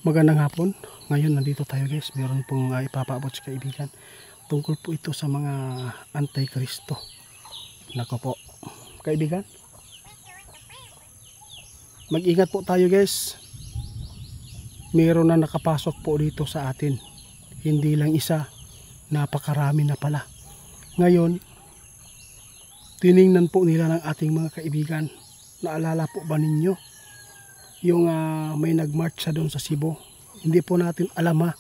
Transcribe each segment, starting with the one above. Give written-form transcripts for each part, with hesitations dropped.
Magandang hapon. Ngayon nandito tayo guys. Meron pong ipapaabot sa kaibigan. Tungkol po ito sa mga anti-Kristo. Nako po. Kaibigan. Mag-ingat po tayo guys. Meron na nakapasok po dito sa atin. Hindi lang isa. Napakarami na pala. Ngayon, tiningnan po nila ng ating mga kaibigan. Naalala po ba ninyo? Yung may nagmarch sa doon sa Cebu. Hindi po natin alam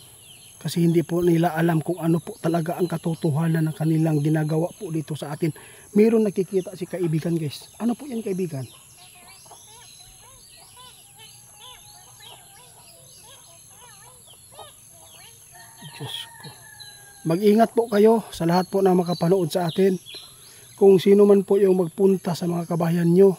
kasi hindi po nila alam kung ano po talaga ang katotohanan ng kanilang ginagawa po dito sa atin. Meron nakikita si kaibigan guys. Ano po yan kaibigan? Diyos ko. Mag-ingat po kayo sa lahat po na makapanood sa atin. Kung sino man po yung magpunta sa mga kabayan nyo,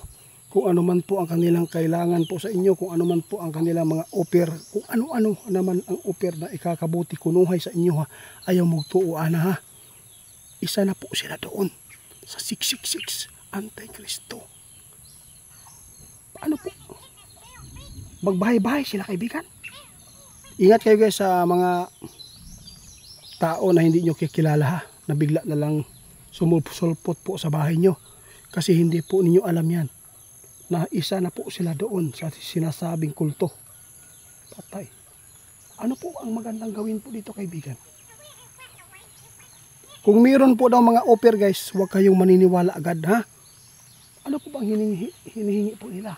kung ano man po ang kanilang kailangan po sa inyo, kung ano man po ang kanilang mga offer, kung ano-ano naman ang offer na ikakabuti kunuhay sa inyo ayaw magtuuan Isa na po sila doon sa 666 Anti-Kristo. Paano po? Magbahay-bahay sila kaibigan. Ingat kayo guys sa mga tao na hindi nyo kikilala na bigla na lang sumulpot po sa bahay nyo. Kasi hindi po ninyo alam yan. Na isa na po sila doon sa sinasabing kulto. Patay. Ano po ang magandang gawin po dito kaibigan? Kung mayroon po daw mga offer guys, huwag kayong maniniwala agad Ano po bang hinihingi po nila?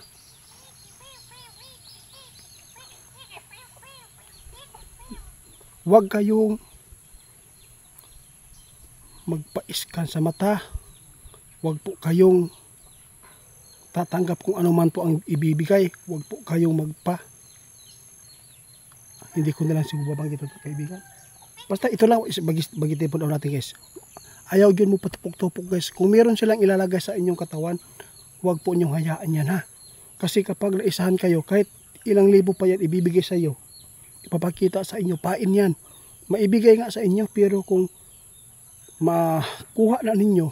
Huwag kayong magpa-scan sa mata. Huwag po kayong tatanggap kung ano man po ang ibibigay. Huwag po kayong hindi ko na lang siguro babanggit ito kaibigan. Basta ito lang, bagitin po natin guys. Ayaw dyan mo patupok-tupok guys. Kung meron silang ilalagay sa inyong katawan, huwag po inyong hayaan yan Kasi kapag naisahan kayo, kahit ilang libo pa yan ibibigay sa iyo, ipapakita sa inyo, pain yan. Maibigay nga sa inyo, pero kung makuha na ninyo,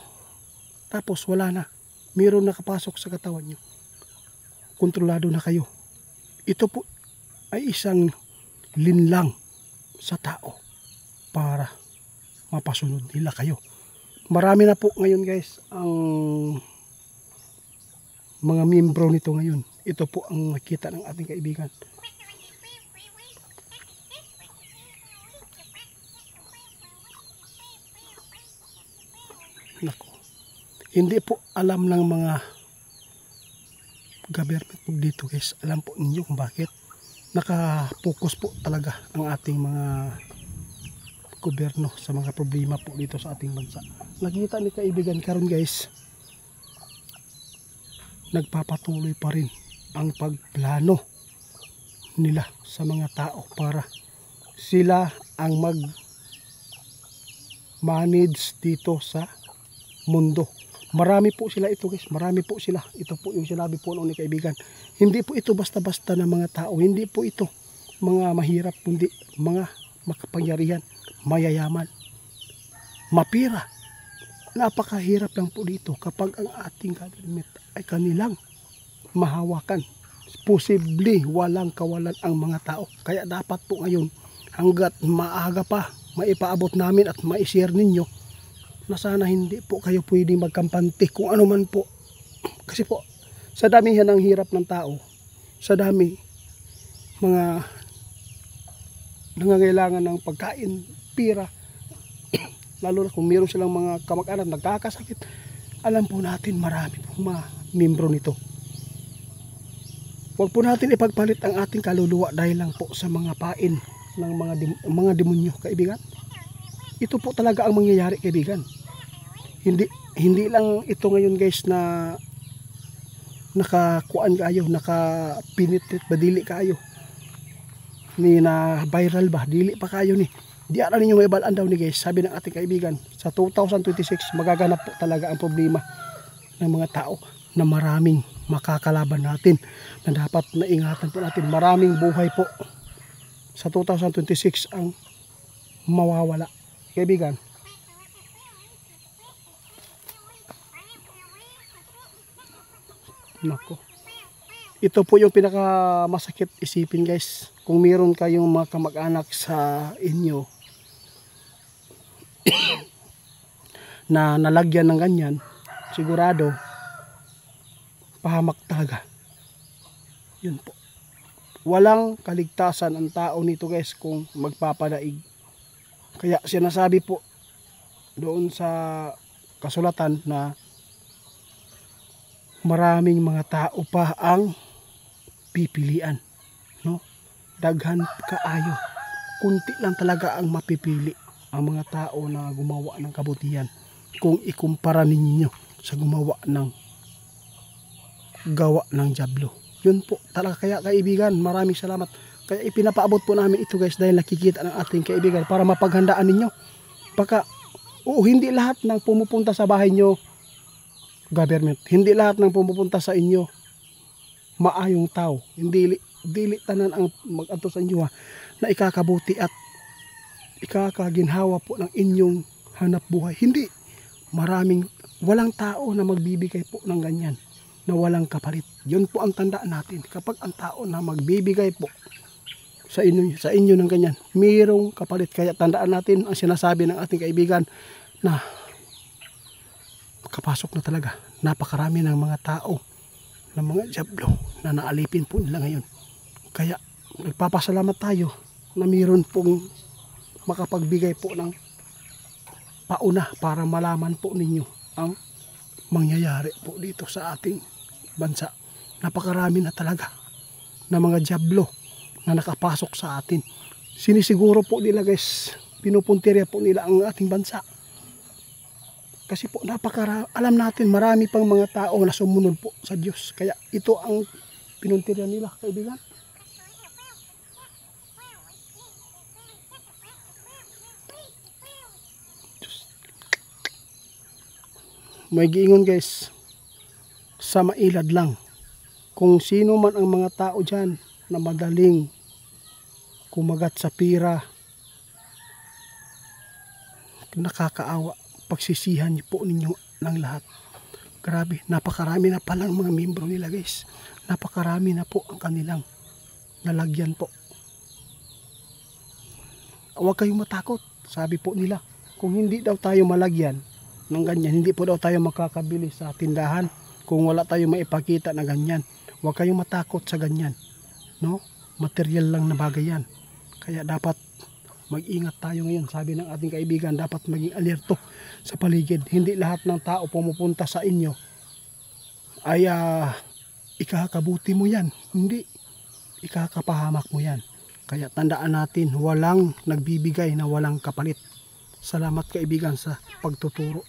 tapos wala na. Meron nakapasok sa katawan nyo. Kontrolado na kayo. Ito po ay isang linlang sa tao para mapasunod nila kayo. Marami na po ngayon guys ang mga miyembro nito ngayon. Ito po ang nakita ng ating kaibigan. Nako. Hindi po alam ng mga government dito guys. Alam po ninyo kung bakit. Nakapokus po talaga ang ating mga gobyerno sa mga problema po dito sa ating bansa. Nakita ni kaibigan karon guys, nagpapatuloy pa rin ang pagplano nila sa mga tao para sila ang mag-manage dito sa mundo. Marami po sila ito guys, marami po sila. Ito po yung sinabi po noon ni kaibigan. Hindi po ito basta-basta na mga tao, hindi po ito mga mahirap, kundi mga makapangyarihan, mayayaman, mapira. Napakahirap lang po dito kapag ang ating government ay kanilang mahawakan. Posible walang kawalan ang mga tao. Kaya dapat po ngayon, hanggat maaga pa, maipaabot namin at ma-share ninyo, na sana hindi po kayo pwedeng magkampante kung ano man po. Kasi po, sa damihan ng hirap ng tao, sa dami mga nangangailangan ng pagkain, pira, lalo na kung meron silang mga kamag-anak nagkakasakit, alam po natin marami pong mga membro nito. Huwag po natin ipagpalit ang ating kaluluwa dahil lang po sa mga pain ng mga demonyo kaibigan. Ito po talaga ang mangyayari kaibigan. Hindi lang ito ngayon guys na nakakuan kayo, nakapenetrate ba, dili kayo ni na viral ba, dili pa kayo ni. Di ara ninyo maibalaan daw ni guys. Sabi ng ating kaibigan, sa 2026 magaganap po talaga ang problema ng mga tao na maraming makakalaban natin, na dapat naingatan po natin. Maraming buhay po sa 2026 ang mawawala kaibigan. Nako. Ito po yung pinaka masakit isipin guys. kung meron kayong mga kamag-anak sa inyo na nalagyan ng ganyan, sigurado pahamak talaga. Yun po. Walang kaligtasan ang tao nito guys kung magpapadaig. Kaya sinasabi po doon sa kasulatan na maraming mga tao pa ang pipilian, no? Daghan kaayo. Kunti lang talaga ang mapipili, ang mga tao na gumawa ng kabutihan kung ikumpara ninyo sa gumawa ng gawa ng dyablo. Yun po talaga. Kaya kaibigan, maraming salamat. Kaya ipinapaabot po namin ito guys dahil nakikita ng ating kaibigan para mapaghandaan ninyo. Baka hindi lahat ng pumupunta sa bahay nyo government, hindi lahat ng pumupunta sa inyo maayong tao. Hindi dili tanan ang mag-adto sa inyo na ikakabuti at ikakaginhawa po ng inyong hanap buhay. Hindi. Walang tao na magbibigay po ng ganyan na walang kapalit. Yun po ang tandaan natin. Kapag ang tao na magbibigay po sa inyo ng ganyan, mayroong kapalit. Kaya tandaan natin ang sinasabi ng ating kaibigan na kapasok na talaga. Napakarami ng mga tao, ng mga dyablo na naalipin po nila ngayon. Kaya nagpapasalamat tayo na mayroon pong makapagbigay po ng pauna para malaman po ninyo ang mangyayari po dito sa ating bansa. Napakarami na talaga na mga dyablo na nakapasok sa atin. Sinisiguro po nila guys, pinupuntirya po nila ang ating bansa. Kasi po alam natin marami pang mga tao na sumunod po sa Diyos. Kaya ito ang pinuntirya nila, kaibigan. May giingon guys, sa mailad lang. Kung sino man ang mga tao dyan na madaling kumagat sa pira, nakakaawa, pagsisihan niyo po ninyo ng lahat. Grabe, napakarami na palang mga membro nila guys. Napakarami na po ang kanilang nalagyan po. Huwag kayong matakot, sabi po nila. Kung hindi daw tayo malagyan ng ganyan, hindi po daw tayo makakabili sa tindahan kung wala tayo maipakita na ganyan. Huwag kayong matakot sa ganyan, no? Material lang na bagay yan. Kaya dapat mag-ingat tayo ngayon. Sabi ng ating kaibigan, dapat maging alerto sa paligid. Hindi lahat ng tao pumupunta sa inyo ay ikakabuti mo yan. Hindi, ikakapahamak mo yan. Kaya tandaan natin, walang nagbibigay na walang kapalit. Salamat kaibigan sa pagtuturo.